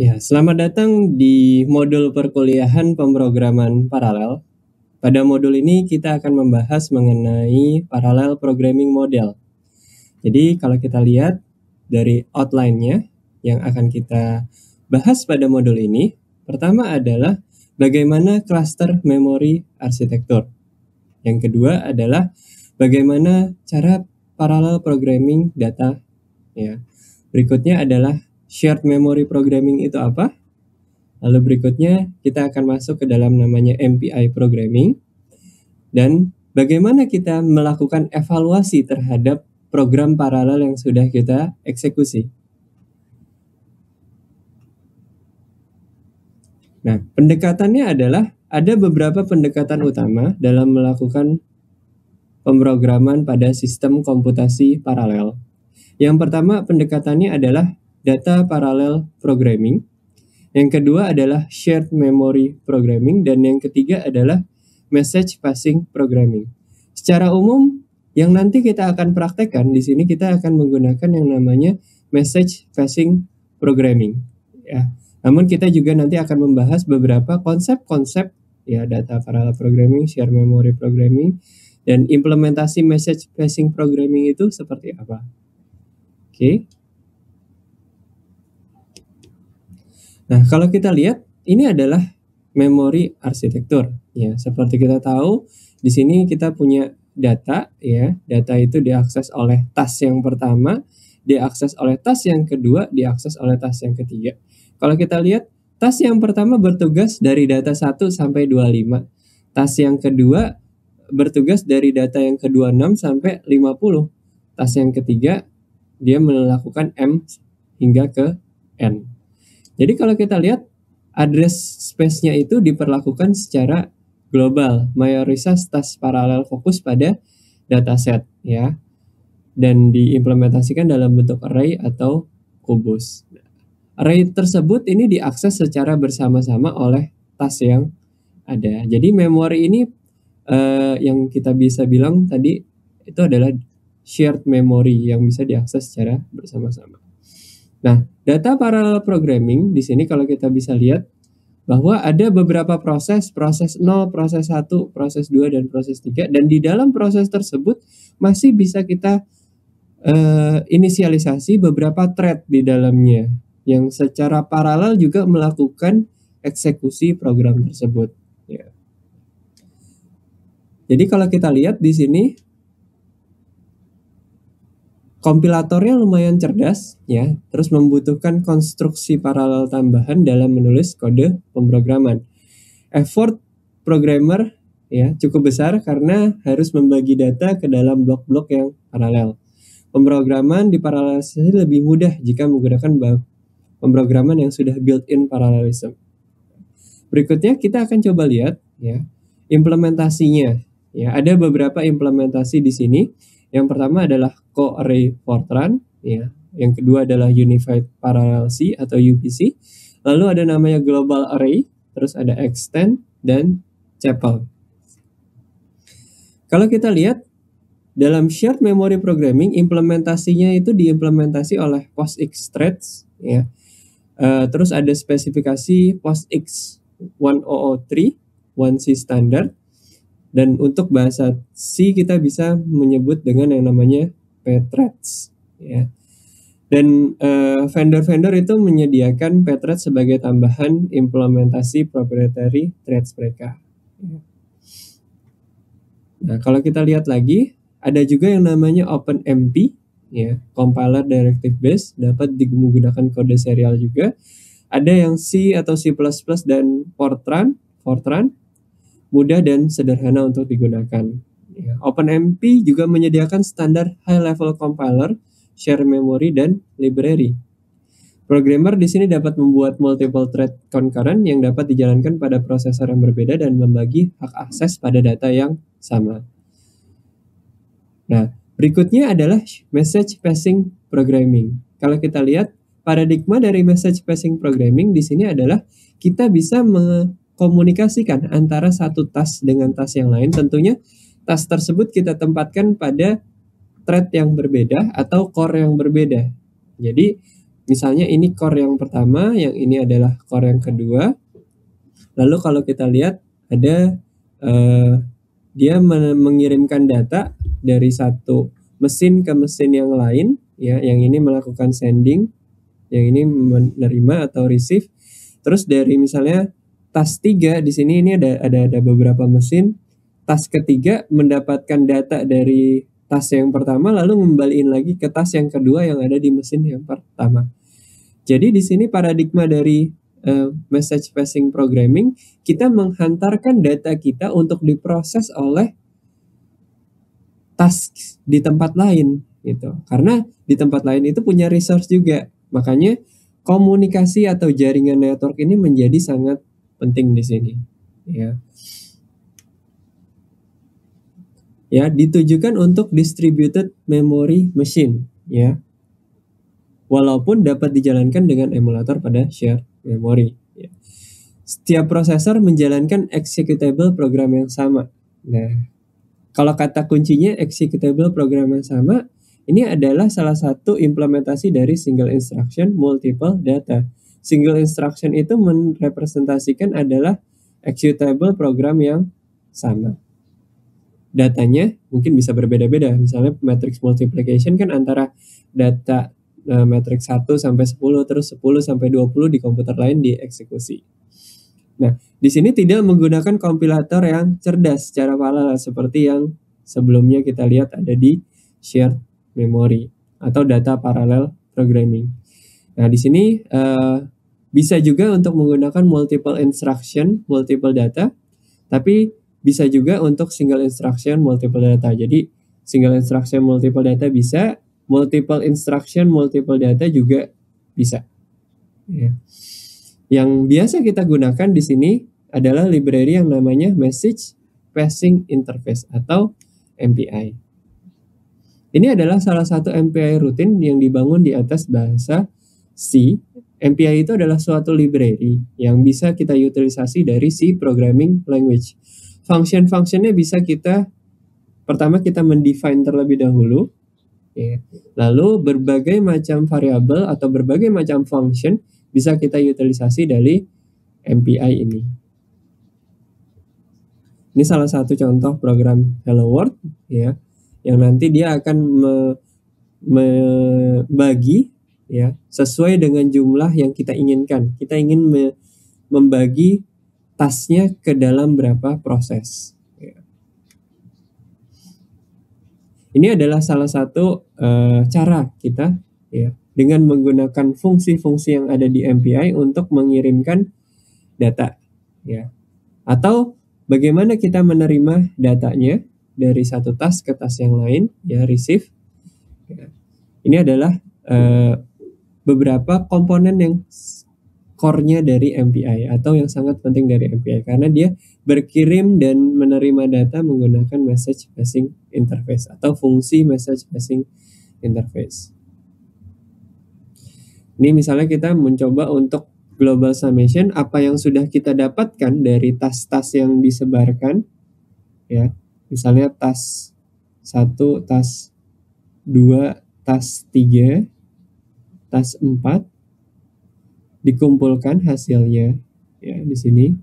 Ya, selamat datang di modul perkuliahan pemrograman paralel. Pada modul ini kita akan membahas mengenai parallel programming model. Jadi kalau kita lihat dari outline-nya yang akan kita bahas pada modul ini, pertama adalah bagaimana cluster memory arsitektur. Yang kedua adalah bagaimana cara parallel programming data. Ya. Berikutnya adalah shared memory programming itu apa? Lalu berikutnya kita akan masuk ke dalam namanya MPI programming dan bagaimana kita melakukan evaluasi terhadap program paralel yang sudah kita eksekusi. Nah, pendekatannya adalah ada beberapa pendekatan utama dalam melakukan pemrograman pada sistem komputasi paralel. Yang pertama pendekatannya adalah data parallel programming. Yang kedua adalah shared memory programming dan yang ketiga adalah message passing programming. Secara umum yang nanti kita akan praktekkan di sini kita akan menggunakan yang namanya message passing programming ya. Namun kita juga nanti akan membahas beberapa konsep-konsep ya data parallel programming, shared memory programming dan implementasi message passing programming itu seperti apa. Oke. Nah, kalau kita lihat ini adalah memori arsitektur ya. Seperti kita tahu, di sini kita punya data ya. Data itu diakses oleh task yang pertama, diakses oleh task yang kedua, diakses oleh task yang ketiga. Kalau kita lihat, task yang pertama bertugas dari data 1 sampai 25. Task yang kedua bertugas dari data yang ke-26 sampai 50. Task yang ketiga dia melakukan M hingga ke N. Jadi kalau kita lihat address space-nya itu diperlakukan secara global, mayoritas task paralel fokus pada dataset ya, dan diimplementasikan dalam bentuk array atau kubus. Array tersebut ini diakses secara bersama-sama oleh task yang ada. Jadi memori ini yang kita bisa bilang tadi itu adalah shared memory yang bisa diakses secara bersama-sama. Nah, data parallel programming di sini kalau kita bisa lihat bahwa ada beberapa proses 0, proses 1, proses 2, dan proses 3. Dan di dalam proses tersebut masih bisa kita inisialisasi beberapa thread di dalamnya yang secara paralel juga melakukan eksekusi program tersebut. Ya. Jadi kalau kita lihat di sini kompilatornya lumayan cerdas ya, terus membutuhkan konstruksi paralel tambahan dalam menulis kode pemrograman. Effort programmer ya cukup besar karena harus membagi data ke dalam blok-blok yang paralel. Pemrograman di paralelisasi lebih mudah jika menggunakan pemrograman yang sudah built-in parallelism. Berikutnya kita akan coba lihat ya implementasinya. Ya, ada beberapa implementasi di sini. Yang pertama adalah Co-Array Fortran, ya. Yang kedua adalah Unified Parallel C atau UPC. Lalu ada namanya Global Array, terus ada Extend dan Chapel. Kalau kita lihat dalam shared memory programming, implementasinya itu diimplementasi oleh POSIX threads, ya. Terus ada spesifikasi POSIX 1003, 1C standard. Dan untuk bahasa C kita bisa menyebut dengan yang namanya pthreads ya. Dan vendor-vendor itu menyediakan pthreads sebagai tambahan implementasi proprietary threads mereka. Nah, kalau kita lihat lagi ada juga yang namanya OpenMP ya, compiler directive base dapat menggunakan kode serial juga. Ada yang C atau C++ dan Fortran mudah dan sederhana untuk digunakan. Ya, OpenMP juga menyediakan standar high-level compiler, share memory, dan library. Programmer di sini dapat membuat multiple thread concurrent yang dapat dijalankan pada prosesor yang berbeda dan membagi hak akses pada data yang sama. Nah, berikutnya adalah message passing programming. Kalau kita lihat, paradigma dari message passing programming di sini adalah kita bisa komunikasikan antara satu task dengan task yang lain. Tentunya task tersebut kita tempatkan pada thread yang berbeda atau core yang berbeda. Jadi misalnya ini core yang pertama, yang ini adalah core yang kedua. Lalu kalau kita lihat ada dia mengirimkan data dari satu mesin ke mesin yang lain, ya, yang ini melakukan sending, yang ini menerima atau receive. Terus dari misalnya task 3 di sini ini ada beberapa mesin. Task ketiga mendapatkan data dari task yang pertama lalu ngembaliin lagi ke task yang kedua yang ada di mesin yang pertama. Jadi di sini paradigma dari message passing programming, kita menghantarkan data kita untuk diproses oleh task di tempat lain gitu. Karena di tempat lain itu punya resource juga. Makanya komunikasi atau jaringan network ini menjadi sangat penting di sini, ya. Ya, ditujukan untuk distributed memory machine, ya. Walaupun dapat dijalankan dengan emulator pada shared memory, ya. Setiap prosesor menjalankan executable program yang sama. Nah, kalau kata kuncinya executable program yang sama, ini adalah salah satu implementasi dari single instruction multiple data. Single instruction itu merepresentasikan adalah executable program yang sama. Datanya mungkin bisa berbeda-beda. Misalnya matrix multiplication kan antara data matrix 1 sampai 10, terus 10 sampai 20 di komputer lain dieksekusi. Nah, di sini tidak menggunakan kompilator yang cerdas secara paralel seperti yang sebelumnya kita lihat ada di shared memory atau data parallel programming. Nah, di sini bisa juga untuk menggunakan multiple instruction, multiple data, tapi bisa juga untuk single instruction, multiple data. Jadi, single instruction, multiple data bisa, multiple instruction, multiple data juga bisa. Ya. Yang biasa kita gunakan di sini adalah library yang namanya Message Passing Interface atau MPI. Ini adalah salah satu MPI rutin yang dibangun di atas bahasa C. MPI itu adalah suatu library yang bisa kita utilisasi dari C programming language. Function-functionnya bisa pertama kita mendefine terlebih dahulu, ya. Lalu berbagai macam variabel atau berbagai macam function bisa kita utilisasi dari MPI ini. Ini salah satu contoh program Hello World, ya, yang nanti dia akan membagi, ya, sesuai dengan jumlah yang kita inginkan. Kita ingin membagi tasknya ke dalam berapa proses. Ya. Ini adalah salah satu cara kita, ya, dengan menggunakan fungsi-fungsi yang ada di MPI untuk mengirimkan data, ya. Atau bagaimana kita menerima datanya dari satu task ke task yang lain, ya, receive. Ya. Ini adalah beberapa komponen yang core-nya dari MPI atau yang sangat penting dari MPI karena dia berkirim dan menerima data menggunakan message passing interface atau fungsi message passing interface. Ini misalnya kita mencoba untuk global summation apa yang sudah kita dapatkan dari task-task yang disebarkan, ya. Misalnya task 1, task 2, task 3, task 4 dikumpulkan hasilnya, ya, di sini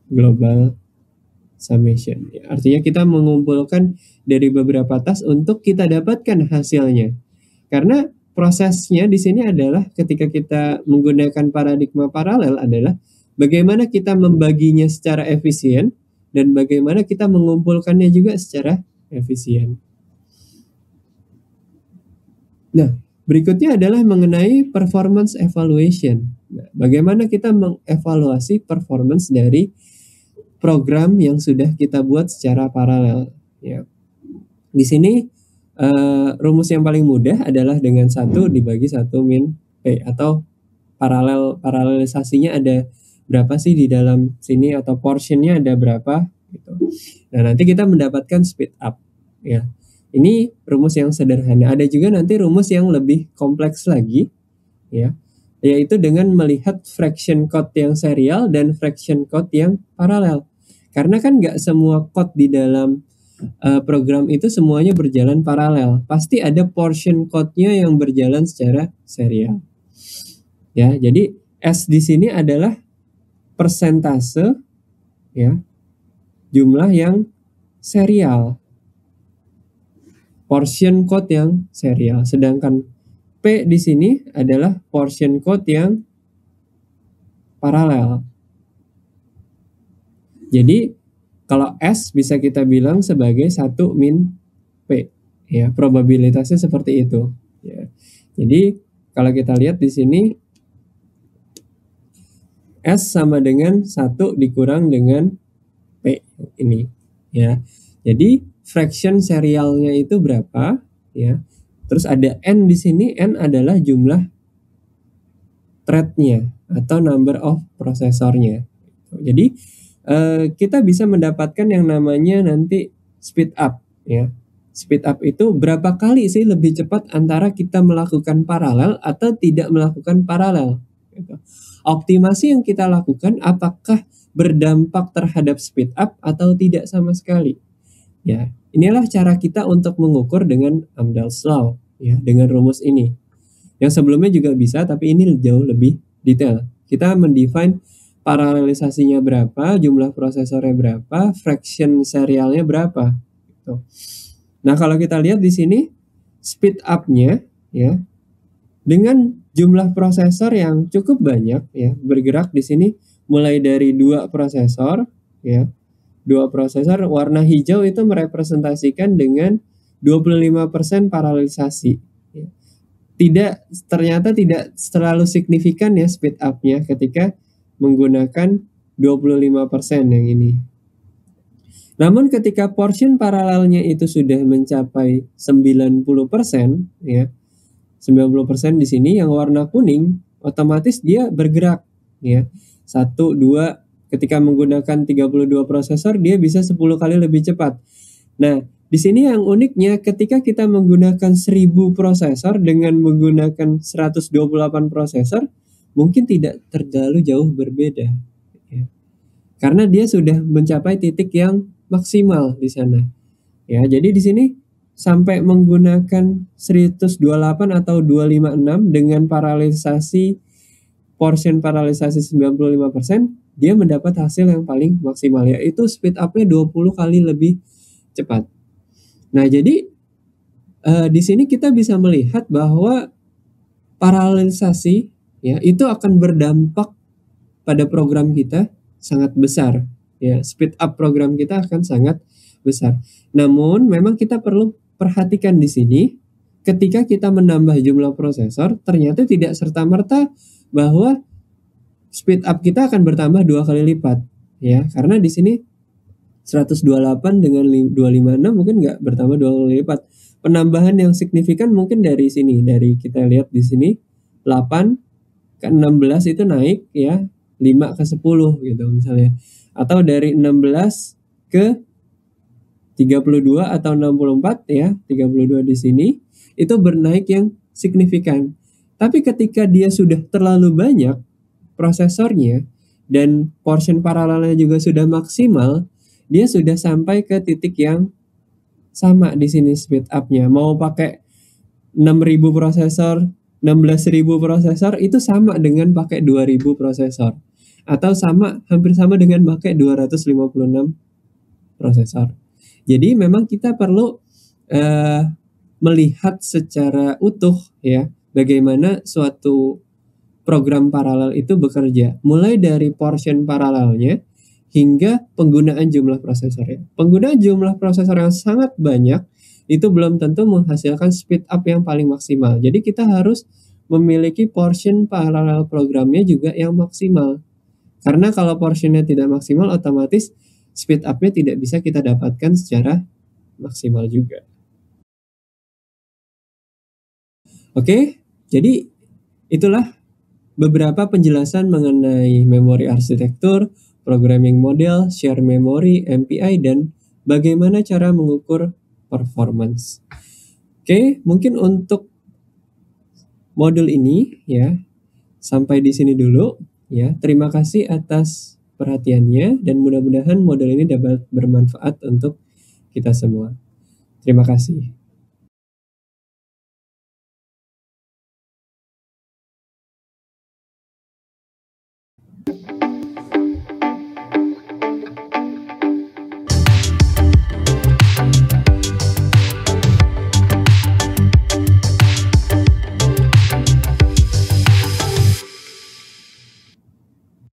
global summation. Ya, artinya kita mengumpulkan dari beberapa task untuk kita dapatkan hasilnya. Karena prosesnya di sini adalah ketika kita menggunakan paradigma paralel adalah bagaimana kita membaginya secara efisien dan bagaimana kita mengumpulkannya juga secara efisien. Nah, berikutnya adalah mengenai performance evaluation. Nah, bagaimana kita mengevaluasi performance dari program yang sudah kita buat secara paralel, ya. Di sini rumus yang paling mudah adalah dengan 1 dibagi 1 min P atau paralelisasinya ada berapa sih di dalam sini atau portionnya ada berapa gitu. Nah, nanti kita mendapatkan speed up, ya. Ini rumus yang sederhana. Ada juga nanti rumus yang lebih kompleks lagi, ya, yaitu dengan melihat fraction code yang serial dan fraction code yang paralel. Karena kan nggak semua code di dalam program itu semuanya berjalan paralel. Pasti ada portion code-nya yang berjalan secara serial. Ya, jadi S di sini adalah persentase ya, jumlah yang serial. Portion code yang serial. Sedangkan P di sini adalah portion code yang paralel. Jadi kalau S bisa kita bilang sebagai 1 min P. Ya, probabilitasnya seperti itu. Ya. Jadi kalau kita lihat di sini S sama dengan 1 dikurang dengan P ini. Ya. Jadi fraction serialnya itu berapa? Ya. Terus ada N di sini. N adalah jumlah thread-nya atau number of prosesornya. Jadi kita bisa mendapatkan yang namanya nanti speed up ya. Speed up itu berapa kali sih lebih cepat antara kita melakukan paralel atau tidak melakukan paralel gitu. Optimasi yang kita lakukan apakah berdampak terhadap speed up atau tidak sama sekali. Ya, inilah cara kita untuk mengukur dengan Amdahl's law ya, dengan rumus ini. Yang sebelumnya juga bisa, tapi ini jauh lebih detail. Kita mendefine paralelisasinya berapa, jumlah prosesornya berapa, fraction serialnya berapa. Gitu. Nah, kalau kita lihat di sini speed up-nya ya, dengan jumlah prosesor yang cukup banyak ya, bergerak di sini mulai dari 2 prosesor ya. 2 prosesor warna hijau itu merepresentasikan dengan 25% paralelisasi. Ternyata tidak terlalu signifikan ya speed up-nya ketika menggunakan 25% yang ini. Namun ketika portion paralelnya itu sudah mencapai 90% ya. 90% di sini yang warna kuning otomatis dia bergerak ya. 1 2 ketika menggunakan 32 prosesor dia bisa 10 kali lebih cepat. Nah, di sini yang uniknya ketika kita menggunakan 1000 prosesor dengan menggunakan 128 prosesor mungkin tidak terlalu jauh berbeda ya. Karena dia sudah mencapai titik yang maksimal di sana. Ya, jadi di sini sampai menggunakan 128 atau 256 dengan paralelisasi portion paralelisasi 95%, dia mendapat hasil yang paling maksimal yaitu speed up-nya 20 kali lebih cepat. Nah, jadi di sini kita bisa melihat bahwa paralelisasi ya itu akan berdampak pada program kita sangat besar ya. Speed up program kita akan sangat besar. Namun memang kita perlu perhatikan di sini ketika kita menambah jumlah prosesor ternyata tidak serta-merta bahwa speed up kita akan bertambah 2 kali lipat ya. Karena di sini 128 dengan 256 mungkin nggak bertambah 2 kali lipat. Penambahan yang signifikan mungkin dari sini, dari kita lihat di sini 8 ke 16 itu naik ya, 5 ke 10 gitu misalnya. Atau dari 16 ke 32 atau 64 ya, 32 di sini itu bernaik yang signifikan. Tapi ketika dia sudah terlalu banyak prosesornya dan portion paralelnya juga sudah maksimal, dia sudah sampai ke titik yang sama di sini speed up-nya. Mau pakai 6000 prosesor, 16000 prosesor itu sama dengan pakai 2000 prosesor. Atau hampir sama dengan pakai 256 prosesor. Jadi memang kita perlu melihat secara utuh ya bagaimana suatu program paralel itu bekerja. Mulai dari portion paralelnya hingga penggunaan jumlah prosesornya. Penggunaan jumlah prosesor yang sangat banyak itu belum tentu menghasilkan speed up yang paling maksimal. Jadi kita harus memiliki portion paralel programnya juga yang maksimal. Karena kalau portionnya tidak maksimal otomatis speed up-nya tidak bisa kita dapatkan secara maksimal juga. Oke, jadi itulah beberapa penjelasan mengenai memori arsitektur, programming model, share memory, MPI, dan bagaimana cara mengukur performance. Oke, mungkin untuk modul ini ya sampai di sini dulu ya. Terima kasih atas perhatiannya dan mudah-mudahan modul ini dapat bermanfaat untuk kita semua. Terima kasih.